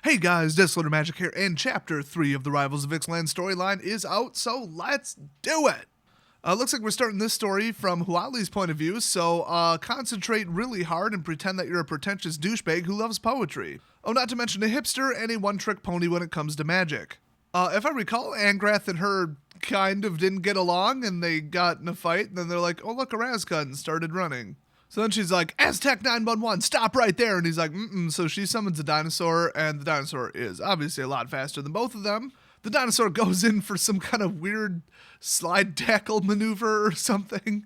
Hey guys, Desolator Magic here, and Chapter 3 of the Rivals of Ixalan storyline is out, so let's do it! Looks like we're starting this story from Huatli's point of view, so concentrate really hard and pretend that you're a pretentious douchebag who loves poetry. Oh, not to mention a hipster and a one-trick pony when it comes to magic. If I recall, Angrath and her kind of didn't get along, and they got in a fight, and then they're like, oh look, Orazca, and started running. So then she's like, Aztec 911, stop right there. And he's like, So she summons a dinosaur, and the dinosaur is obviously a lot faster than both of them. The dinosaur goes in for some kind of weird slide tackle maneuver or something.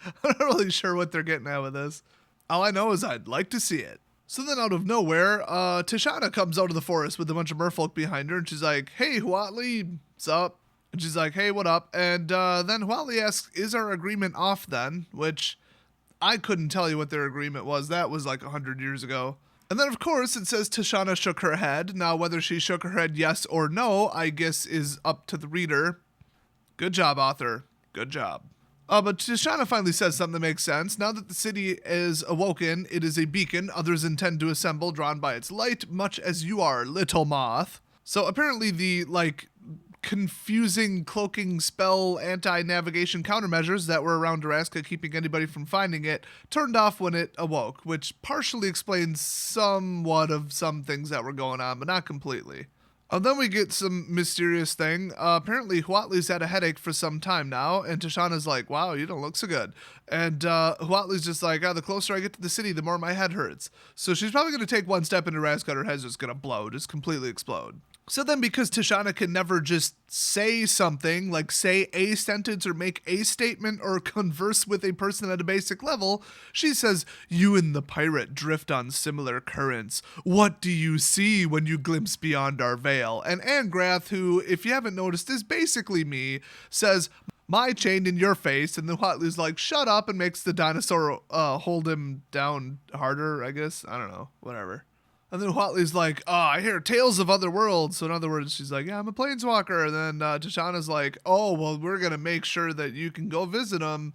I'm not really sure what they're getting at with this. All I know is I'd like to see it. So then out of nowhere, Tishana comes out of the forest with a bunch of merfolk behind her, and she's like, hey, Huatli, what's up? And she's like, hey, what up? And then Huatli asks, is our agreement off then? Which I couldn't tell you what their agreement was. That was like 100 years ago. And then, of course, it says Tishana shook her head. Now, whether she shook her head yes or no, I guess is up to the reader. Good job, author. Good job. But Tishana finally says something that makes sense. Now that the city is awoken, it is a beacon others intend to assemble, drawn by its light, much as you are, little moth. So apparently the, confusing cloaking spell anti-navigation countermeasures that were around Orazca keeping anybody from finding it turned off when it awoke, which partially explains somewhat of some things that were going on, but not completely. Then we get some mysterious thing. Apparently Huatli's had a headache for some time now, and Tishana's like, wow, you don't look so good. And Huatli's just like, the closer I get to the city, the more my head hurts. So she's probably going to take one step into Orazca, her head's just going to blow, just completely explode. So then because Tishana can never just say something, like say a sentence or make a statement or converse with a person at a basic level, she says, you and the pirate drift on similar currents. What do you see when you glimpse beyond our veil? And Angrath, who, if you haven't noticed, is basically me, says, my chain in your face. And then Huatli's like, shut up, and makes the dinosaur hold him down harder, I guess. I don't know, whatever. And then Huatli's like, I hear tales of other worlds. So in other words, she's like, yeah, I'm a planeswalker. And then Tishana's like, oh, well, we're going to make sure that you can go visit them.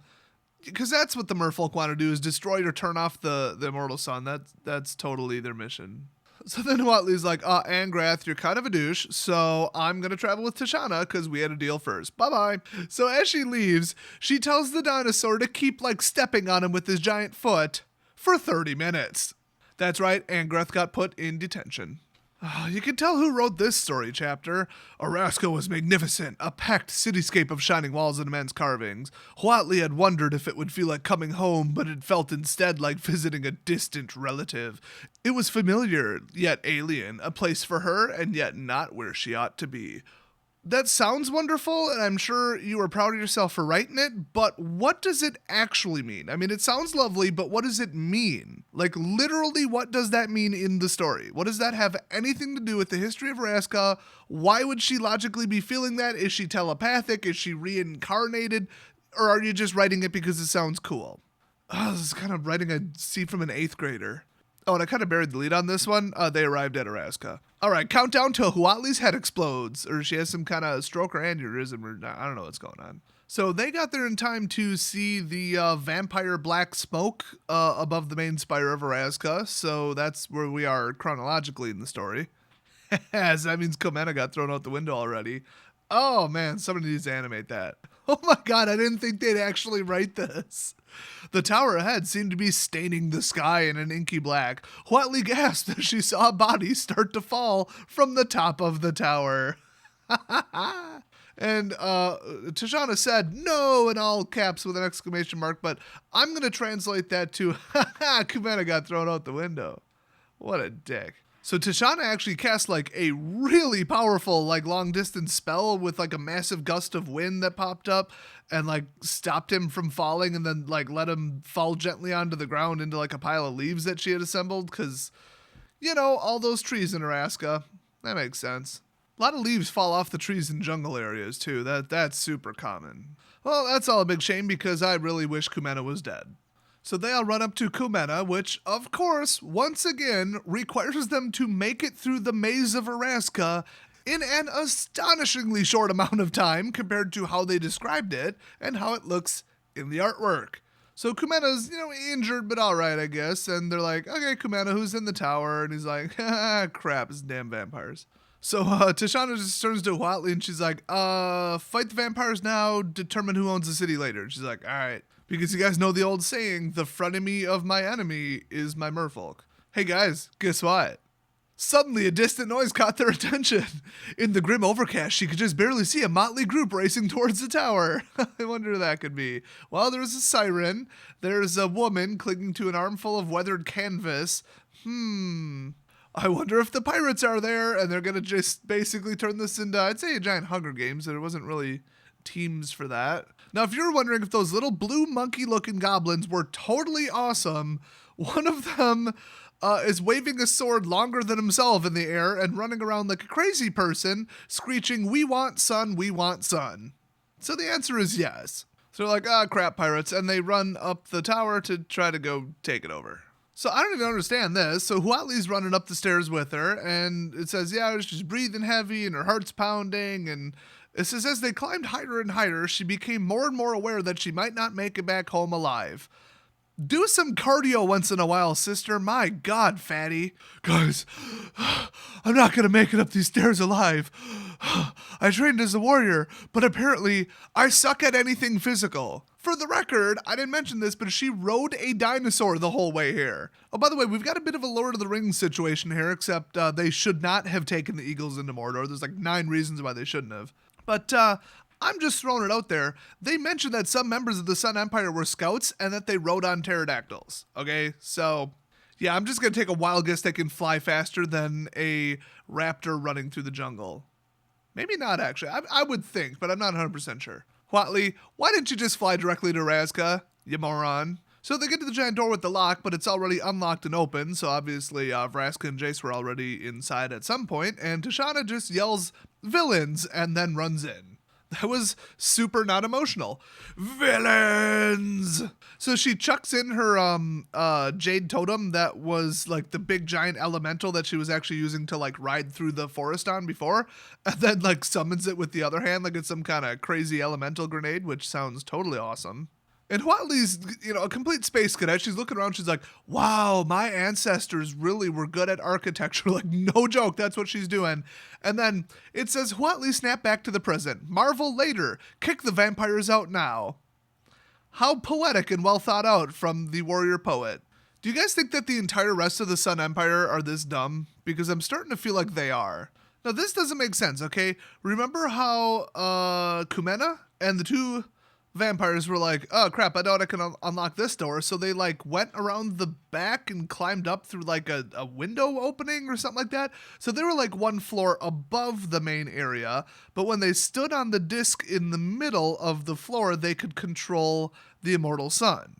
Because that's what the merfolk want to do, is destroy or turn off the immortal sun. That's totally their mission. So then Huatli's like, Angrath, you're kind of a douche. So I'm going to travel with Tishana because we had a deal first. Bye-bye. So as she leaves, she tells the dinosaur to keep stepping on him with his giant foot for 30 minutes. That's right, Angrath got put in detention. You can tell who wrote this story chapter. Orazca was magnificent, a packed cityscape of shining walls and immense carvings. Huatli had wondered if it would feel like coming home, but it felt instead like visiting a distant relative. It was familiar, yet alien, a place for her, and yet not where she ought to be. That sounds wonderful, and I'm sure you are proud of yourself for writing it, but what does it actually mean? I mean, it sounds lovely, but what does it mean? Literally, what does that mean in the story? What does that have anything to do with the history of Orazca? Why would she logically be feeling that? Is she telepathic? Is she reincarnated? Or are you just writing it because it sounds cool? This is kind of writing a scene from an 8th grader. Oh, and I kind of buried the lead on this one. They arrived at Orazca. All right, countdown till Huatli's head explodes, or she has some kind of stroke or aneurysm, or I don't know what's going on. So they got there in time to see the vampire black smoke above the main spire of Orazca, so that's where we are chronologically in the story. As that means Comena got thrown out the window already. Oh man, somebody needs to animate that. Oh my god, I didn't think they'd actually write this. The tower ahead seemed to be staining the sky in an inky black. Huatli gasped as she saw a body start to fall from the top of the tower. And Tishana said, no, in all caps with an exclamation mark, but I'm going to translate that to, Kumena got thrown out the window. What a dick. So Tishana actually cast a really powerful long distance spell with a massive gust of wind that popped up and stopped him from falling, and then let him fall gently onto the ground into a pile of leaves that she had assembled, because all those trees in Orazca. That makes sense. A lot of leaves fall off the trees in jungle areas too. That's super common. Well, that's all a big shame because I really wish Kumena was dead. So they all run up to Kumena, which, of course, once again, requires them to make it through the maze of Orazca in an astonishingly short amount of time compared to how they described it and how it looks in the artwork. So Kumena's, injured, but all right, I guess. And they're like, okay, Kumena, who's in the tower? And he's like, crap, it's damn vampires. So Tashana just turns to Huatli and she's like, fight the vampires now, determine who owns the city later. And she's like, all right. Because you guys know the old saying, the frenemy of my enemy is my merfolk. Hey guys, guess what? Suddenly, a distant noise caught their attention. In the grim overcast, she could just barely see a motley group racing towards the tower. I wonder who that could be. Well, there's a siren. There's a woman clinging to an armful of weathered canvas. I wonder if the pirates are there, and they're going to just basically turn this into, I'd say, a giant Hunger Games. There wasn't really teams for that. Now, if you're wondering if those little blue monkey-looking goblins were totally awesome, one of them is waving a sword longer than himself in the air and running around like a crazy person, screeching, "We want sun, we want sun." So the answer is yes. So they're like, crap, pirates, and they run up the tower to try to go take it over. So I don't even understand this. So Huatli's running up the stairs with her, and it says, she's breathing heavy and her heart's pounding, and it says as they climbed higher and higher, she became more and more aware that she might not make it back home alive. Do some cardio once in a while, sister. My God, fatty. Guys, I'm not going to make it up these stairs alive. I trained as a warrior, but apparently I suck at anything physical. For the record, I didn't mention this, but she rode a dinosaur the whole way here. Oh, by the way, we've got a bit of a Lord of the Rings situation here, except they should not have taken the eagles into Mordor. There's like 9 reasons why they shouldn't have. But I'm just throwing it out there. They mentioned that some members of the Sun Empire were scouts and that they rode on pterodactyls. Okay, so yeah, I'm just going to take a wild guess they can fly faster than a raptor running through the jungle. Maybe not, actually. I would think, but I'm not 100% sure. Huatli, why didn't you just fly directly to Orazca, you moron? So they get to the giant door with the lock, but it's already unlocked and open, so obviously Vraska and Jace were already inside at some point, and Tashana just yells, "Villains," and then runs in. That was super not emotional. Villains! So she chucks in her jade totem that was like the big giant elemental that she was actually using to like ride through the forest on before, and then like summons it with the other hand like it's some kind of crazy elemental grenade, which sounds totally awesome. And Huatli's, a complete space cadet. She's looking around. She's like, wow, my ancestors really were good at architecture. Like, no joke. That's what she's doing. And then it says, Huatli snapped back to the present. Marvel later. Kick the vampires out now. How poetic and well thought out from the warrior poet. Do you guys think that the entire rest of the Sun Empire are this dumb? Because I'm starting to feel like they are. Now, this doesn't make sense, okay? Remember how Kumena and the 2 vampires were like, oh crap, I doubt I can unlock this door. So they like went around the back and climbed up through like a window opening or something like that. So they were like 1 floor above the main area. But when they stood on the disc in the middle of the floor, they could control the immortal sun.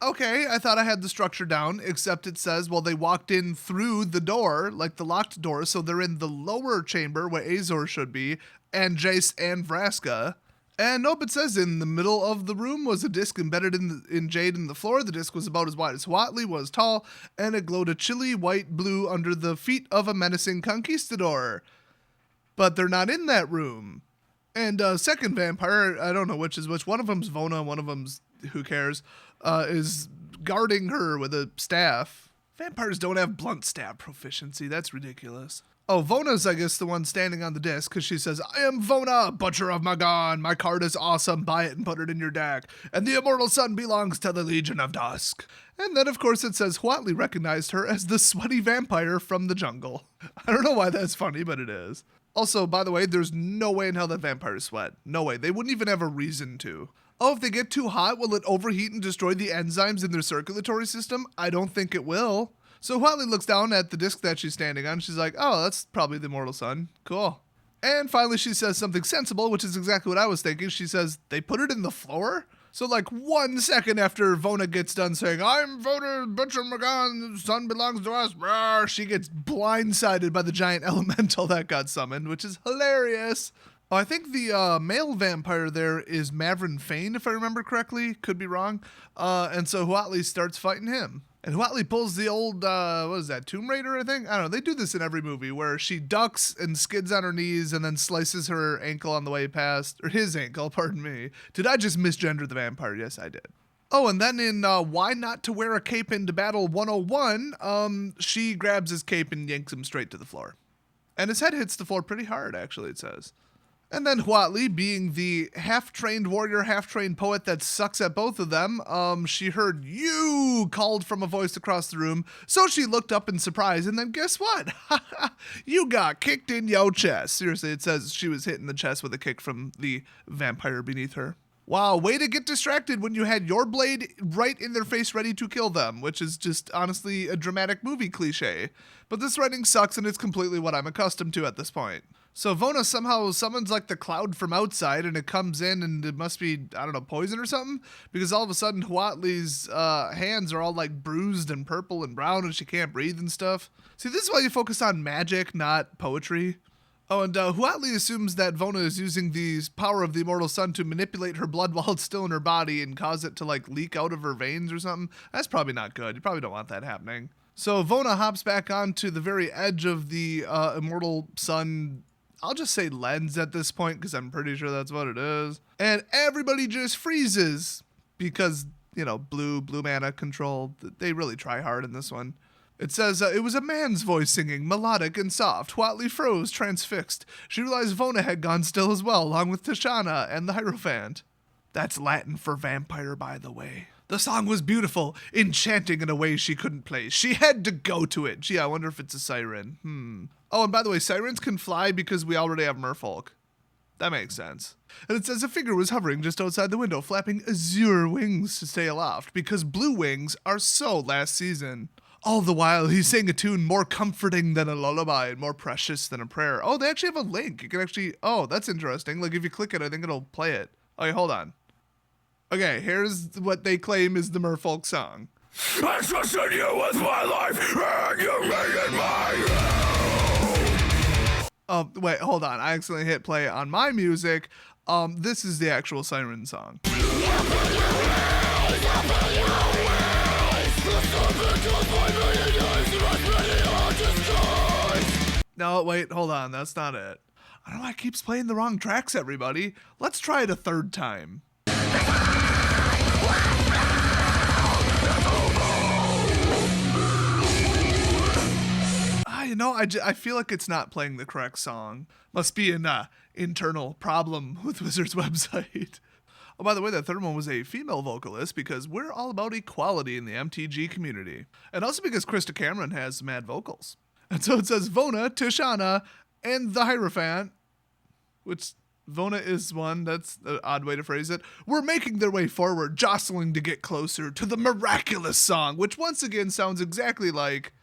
Okay, I thought I had the structure down, except it says, well, they walked in through the door, like the locked door. So they're in the lower chamber where Azor should be, and Jace and Vraska. And nope, it says in the middle of the room was a disc embedded in jade in the floor. The disc was about as wide as Huatli was tall, and it glowed a chilly white blue under the feet of a menacing conquistador. But they're not in that room. And second vampire, I don't know which is which. One of them's Vona, one of them's, who cares, is guarding her with a staff. Vampires don't have blunt stab proficiency. That's ridiculous. Oh, Vona's, I guess, the one standing on the disc, because she says, I am Vona, Butcher of Magan. My card is awesome. Buy it and put it in your deck. And the immortal sun belongs to the Legion of Dusk. And then, of course, it says Huatli recognized her as the sweaty vampire from the jungle. I don't know why that's funny, but it is. Also, by the way, there's no way in hell that vampires sweat. No way. They wouldn't even have a reason to. Oh, if they get too hot, will it overheat and destroy the enzymes in their circulatory system? I don't think it will. So Huatli looks down at the disc that she's standing on. She's like, oh, that's probably the immortal sun. Cool. And finally she says something sensible, which is exactly what I was thinking. She says, they put it in the floor? So like 1 second after Vona gets done saying, I'm Vona, Butcher Magan, the sun belongs to us, rawr, she gets blindsided by the giant elemental that got summoned, which is hilarious. Oh, I think the male vampire there is Mavrin Fane, if I remember correctly. Could be wrong. And so Huatli starts fighting him. And Huatli pulls the old, what is that, Tomb Raider, I think? I don't know. They do this in every movie where she ducks and skids on her knees and then slices her ankle on the way past, or his ankle, pardon me. Did I just misgender the vampire? Yes, I did. Oh, and then in Why Not to Wear a Cape into Battle 101, she grabs his cape and yanks him straight to the floor. And his head hits the floor pretty hard, actually, it says. And then Huatli, being the half-trained warrior, half-trained poet that sucks at both of them, she heard "you" called from a voice across the room, so she looked up in surprise, and then guess what? You got kicked in your chest. Seriously, it says she was hit in the chest with a kick from the vampire beneath her. Wow, way to get distracted when you had your blade right in their face ready to kill them, which is just honestly a dramatic movie cliche. But this writing sucks and it's completely what I'm accustomed to at this point. So Vona somehow summons like the cloud from outside and it comes in and it must be, I don't know, poison or something? Because all of a sudden Huatli's hands are all like bruised and purple and brown and she can't breathe and stuff. See, this is why you focus on magic, not poetry. Oh, and Huatli assumes that Vona is using the power of the immortal sun to manipulate her blood while it's still in her body and cause it to like leak out of her veins or something. That's probably not good. You probably don't want that happening. So Vona hops back onto the very edge of the immortal sun. I'll just say lens at this point because I'm pretty sure that's what it is. And everybody just freezes because, you know, blue mana control. They really try hard in this one. It says, it was a man's voice singing, melodic and soft. Huatli froze, transfixed. She realized Vona had gone still as well, along with Tishana and the Hierophant. That's Latin for vampire, by the way. The song was beautiful, enchanting in a way she couldn't place. She had to go to it. Gee, I wonder if it's a siren. Oh, and by the way, sirens can fly because we already have merfolk. That makes sense. And it says a figure was hovering just outside the window, flapping azure wings to stay aloft, because blue wings are so last season. All the while, he sang a tune more comforting than a lullaby and more precious than a prayer. Oh, they actually have a link. You can actually... Oh, that's interesting. Like, if you click it, I think it'll play it. Okay, hold on. Okay, here's what they claim is the merfolk song. I trusted you with my life, and you made it my own. Oh, wait, hold on. I accidentally hit play on my music. This is the actual siren song. No, wait, hold on. That's not it. I don't know why it keeps playing the wrong tracks, everybody. Let's try it a third time. You know, I feel like it's not playing the correct song. Must be an internal problem with Wizard's website. Oh, by the way, that third one was a female vocalist because we're all about equality in the MTG community. And also because Krista Cameron has mad vocals. And so it says Vona, Tishana, and the Hierophant, which Vona is one, that's an odd way to phrase it, were making their way forward, jostling to get closer to the miraculous song, which once again sounds exactly like...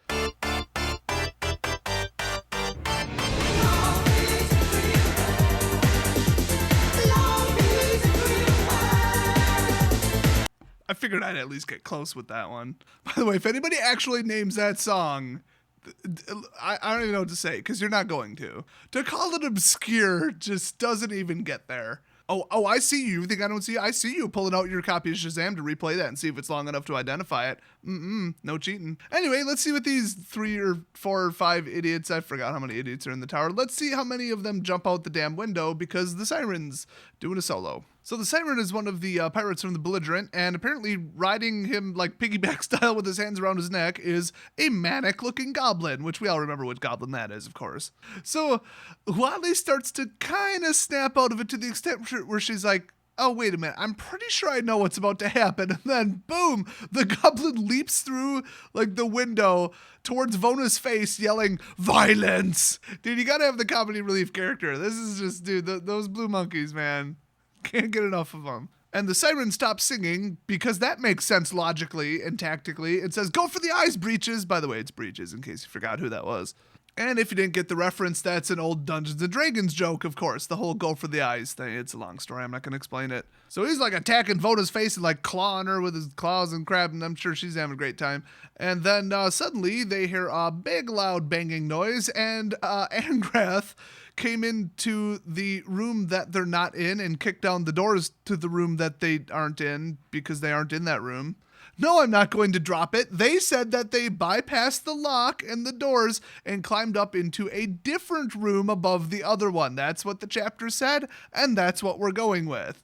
I figured I'd at least get close with that one. By the way, if anybody actually names that song, I don't even know what to say, because you're not going to. To call it obscure just doesn't even get there. Oh, I see you. You think I don't see you? I see you pulling out your copy of Shazam to replay that and see if it's long enough to identify it. No cheating. Anyway, let's see what these 3 or 4 or 5 idiots, I forgot how many idiots are in the tower. Let's see how many of them jump out the damn window because the siren's doing a solo. So the siren is one of the pirates from the Belligerent, and apparently riding him like piggyback style with his hands around his neck is a manic-looking goblin, which we all remember what goblin that is, of course. So Huatli starts to kind of snap out of it to the extent where she's like, oh, wait a minute, I'm pretty sure I know what's about to happen. And then, boom, the goblin leaps through like the window towards Vona's face, yelling, violence! Dude, you gotta have the comedy relief character. This is just, dude, those blue monkeys, man. Can't get enough of them. And the siren stops singing because that makes sense logically and tactically. It says, go for the eyes, Breeches. By the way, it's Breeches in case you forgot who that was. And if you didn't get the reference, that's an old Dungeons & Dragons joke, of course. The whole go for the eyes thing. It's a long story. I'm not going to explain it. So he's like attacking Vona's face and like clawing her with his claws and crap. And I'm sure she's having a great time. And then suddenly they hear a big loud banging noise. And Angrath came into the room that they're not in and kicked down the doors to the room that they aren't in because they aren't in that room. No, I'm not going to drop it. They said that they bypassed the lock and the doors and climbed up into a different room above the other one. That's what the chapter said, and that's what we're going with.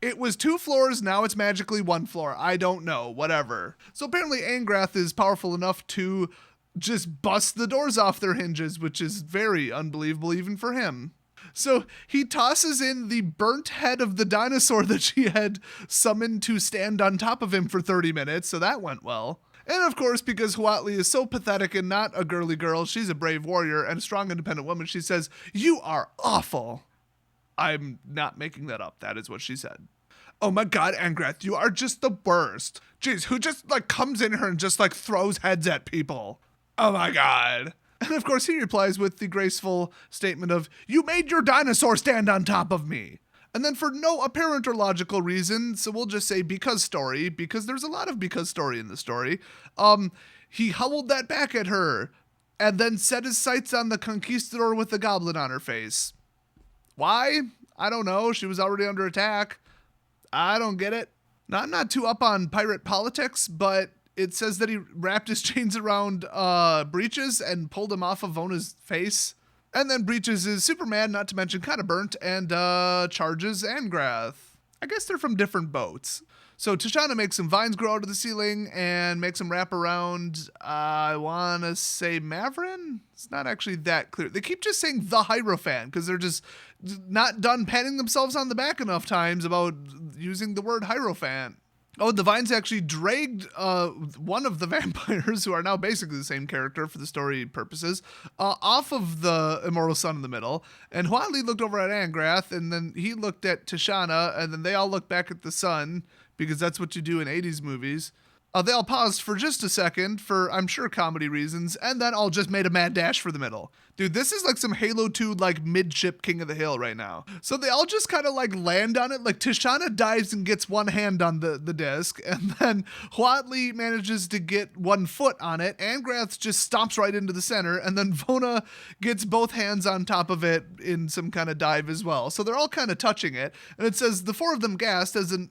It was 2 floors, now it's magically 1 floor. I don't know, whatever. So apparently Angrath is powerful enough to just bust the doors off their hinges, which is very unbelievable even for him. So he tosses in the burnt head of the dinosaur that she had summoned to stand on top of him for 30 minutes, so that went well. And of course, because Huatli is so pathetic and not a girly girl, she's a brave warrior and a strong independent woman, she says, "You are awful." I'm not making that up. That is what she said. "Oh my god, Angrath, you are just the worst. Jeez, who just comes in here and just throws heads at people? Oh my god." And of course he replies with the graceful statement of, "You made your dinosaur stand on top of me." And then for no apparent or logical reason, so we'll just say because story, because there's a lot of because story in the story, he howled that back at her and then set his sights on the conquistador with the goblin on her face. Why? I don't know. She was already under attack. I don't get it. Now, I'm not too up on pirate politics, but it says that he wrapped his chains around Breeches and pulled him off of Vona's face. And then Breeches is super mad, not to mention kind of burnt, and charges Angrath. I guess they're from different boats. So Tishana makes some vines grow out of the ceiling and makes them wrap around, I want to say Maverin? It's not actually that clear. They keep just saying the Hierophant because they're just not done patting themselves on the back enough times about using the word Hierophant. Oh, the vines actually dragged one of the vampires, who are now basically the same character for the story purposes, off of the immortal sun in the middle. And Huatli looked over at Angrath, and then he looked at Tishana, and then they all looked back at the sun, because that's what you do in 80s movies. They all paused for just a second for, I'm sure, comedy reasons, and then all just made a mad dash for the middle. Dude, this is some Halo 2, midship King of the Hill right now. So they all just kind of, land on it. Tishana dives and gets one hand on the disc, and then Huatli manages to get 1 foot on it. Angrath just stomps right into the center, and then Vona gets both hands on top of it in some kind of dive as well. So they're all kind of touching it, and it says the 4 of them gasped as an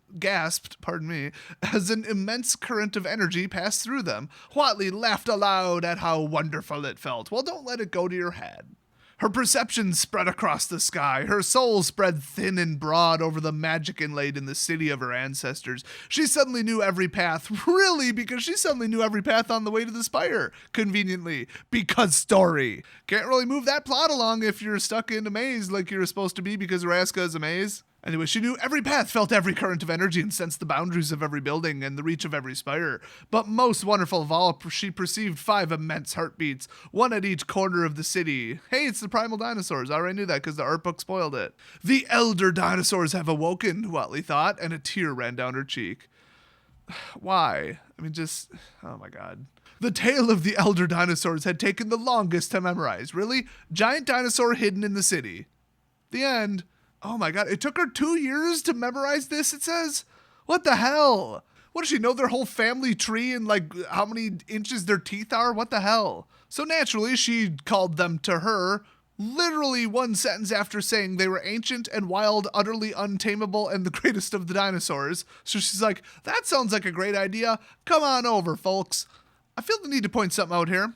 immense current of energy passed through them. Huatli laughed aloud at how wonderful it felt. Well, don't let it go to your head. Her perception spread across the sky. Her soul spread thin and broad over the magic inlaid in the city of her ancestors. She suddenly knew every path. Really, because she suddenly knew every path on the way to the spire. Conveniently. Because story. Can't really move that plot along if you're stuck in a maze like you're supposed to be because Orazca is a maze. Anyway, she knew every path, felt every current of energy, and sensed the boundaries of every building and the reach of every spire. But most wonderful of all, she perceived 5 immense heartbeats, 1 at each corner of the city. Hey, it's the primal dinosaurs. I already knew that because the art book spoiled it. The elder dinosaurs have awoken, Huatli thought, and a tear ran down her cheek. Why? Oh my god. The tale of the elder dinosaurs had taken the longest to memorize. Really? Giant dinosaur hidden in the city. The end. Oh my god, it took her 2 years to memorize this, it says? What the hell? What, does she know their whole family tree and how many inches their teeth are? What the hell? So naturally, she called them to her, literally 1 sentence after saying they were ancient and wild, utterly untamable, and the greatest of the dinosaurs. So she's like, that sounds like a great idea. Come on over, folks. I feel the need to point something out here.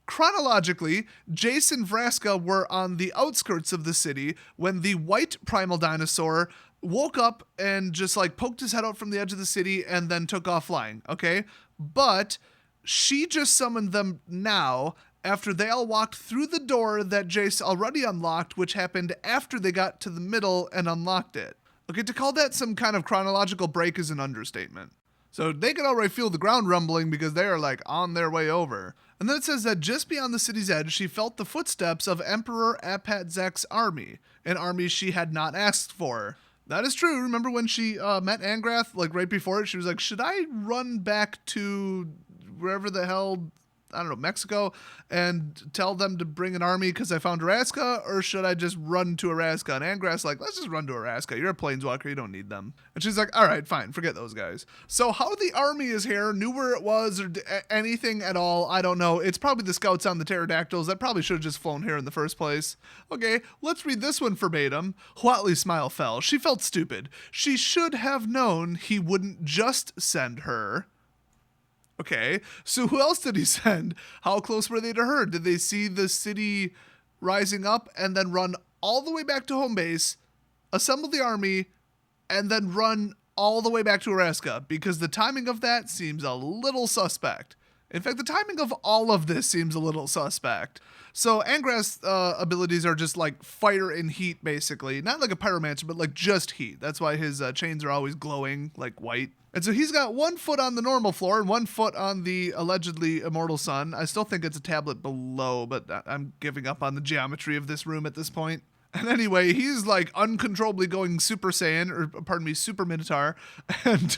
Chronologically, Jace and Vraska were on the outskirts of the city when the white primal dinosaur woke up and just poked his head out from the edge of the city and then took off flying, okay? But she just summoned them now after they all walked through the door that Jace already unlocked, which happened after they got to the middle and unlocked it. Okay, to call that some kind of chronological break is an understatement. So they can already feel the ground rumbling because they are on their way over. And then it says that just beyond the city's edge, she felt the footsteps of Emperor Apatzek's army, an army she had not asked for. That is true. Remember when she met Angrath, right before it, she was like, should I run back to wherever the hell, I don't know, Mexico, and tell them to bring an army because I found Orazca, or should I just run to Orazca? And Angrath's like, let's just run to Orazca. You're a planeswalker. You don't need them. And she's like, all right, fine. Forget those guys. So how the army is here, knew where it was, or anything at all, I don't know. It's probably the scouts on the pterodactyls that probably should have just flown here in the first place. Okay, let's read this one verbatim. Huatli's smile fell. She felt stupid. She should have known he wouldn't just send her. Okay, so who else did he send? How close were they to her? Did they see the city rising up and then run all the way back to home base, assemble the army, and then run all the way back to Orazca, because the timing of that seems a little suspect. In fact, the timing of all of this seems a little suspect. So Angrath's abilities are just like fire and heat, basically. Not like a pyromancer, but like just heat. That's why his chains are always glowing like white. And so he's got 1 foot on the normal floor and 1 foot on the allegedly immortal sun. I still think it's a tablet below, but I'm giving up on the geometry of this room at this point. And anyway, he's like uncontrollably going Super Saiyan, or pardon me, Super Minotaur. And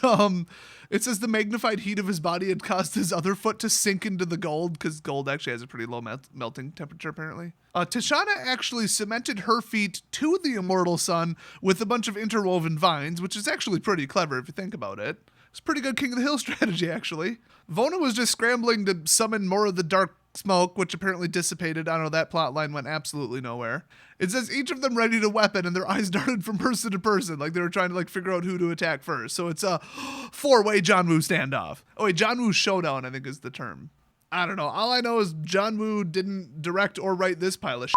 it says the magnified heat of his body had caused his other foot to sink into the gold, because gold actually has a pretty low melting temperature, apparently. Tishana actually cemented her feet to the immortal sun with a bunch of interwoven vines, which is actually pretty clever if you think about it. It's pretty good King of the Hill strategy, actually. Vona was just scrambling to summon more of the dark smoke, which apparently dissipated. I don't know, that plot line went absolutely nowhere. It says each of them readied a weapon, and their eyes darted from person to person, like they were trying to like figure out who to attack first. So it's a 4-way John Woo standoff. Oh wait, John Woo showdown, I think is the term. I don't know. All I know is John Woo didn't direct or write this pile of shit.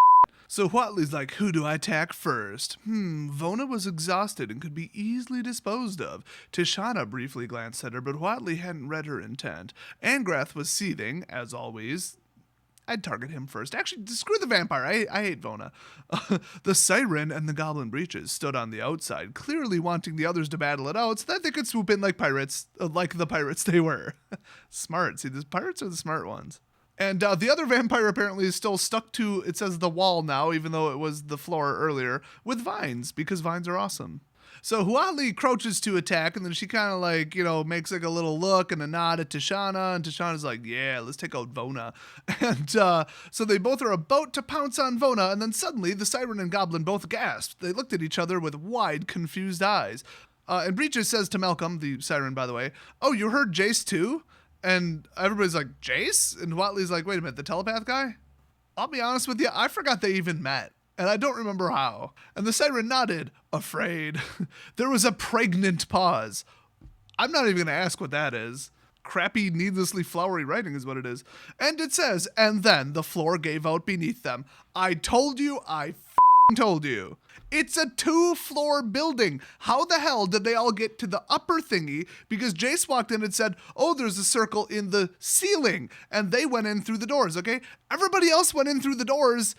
So Huatli's like, who do I attack first? Vona was exhausted and could be easily disposed of. Tishana briefly glanced at her, but Huatli hadn't read her intent. Angrath was seething, as always. I'd target him first. Actually, screw the vampire. I hate Vona. The siren and the goblin breeches stood on the outside, clearly wanting the others to battle it out so that they could swoop in like pirates, like the pirates they were. Smart. See, the pirates are the smart ones. And the other vampire apparently is still stuck to, it says the wall now, even though it was the floor earlier, with vines, because vines are awesome. So Huatli crouches to attack, and then she kind of like, makes like a little look and a nod at Tishana, and Tishana's like, yeah, let's take out Vona. And so they both are about to pounce on Vona, and then suddenly the siren and goblin both gasped. They looked at each other with wide, confused eyes. And Breaches says to Malcolm, the siren, by the way, oh, you heard Jace too? And everybody's like, Jace? And Huatli's like, wait a minute, the telepath guy? I'll be honest with you, I forgot they even met. And I don't remember how. And the siren nodded, afraid. There was a pregnant pause. I'm not even going to ask what that is. Crappy, needlessly flowery writing is what it is. And it says, and then the floor gave out beneath them. I told you, I told you. It's a 2-floor building. How the hell did they all get to the upper thingy? Because Jace walked in and said, oh, there's a circle in the ceiling. And they went in through the doors, okay? Everybody else went in through the doors,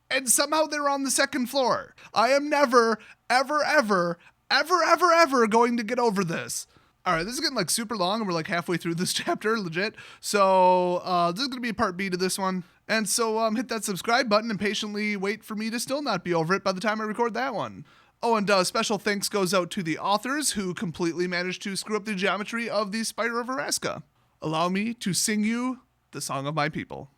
and somehow they're on the 2nd floor. I am never, ever, ever, ever, ever, ever going to get over this. All right, this is getting like super long, and we're like halfway through this chapter, legit. So this is going to be part B to this one. And so hit that subscribe button and patiently wait for me to still not be over it by the time I record that one. Oh, and special thanks goes out to the authors who completely managed to screw up the geometry of the Spire of Orazca. Allow me to sing you the song of my people.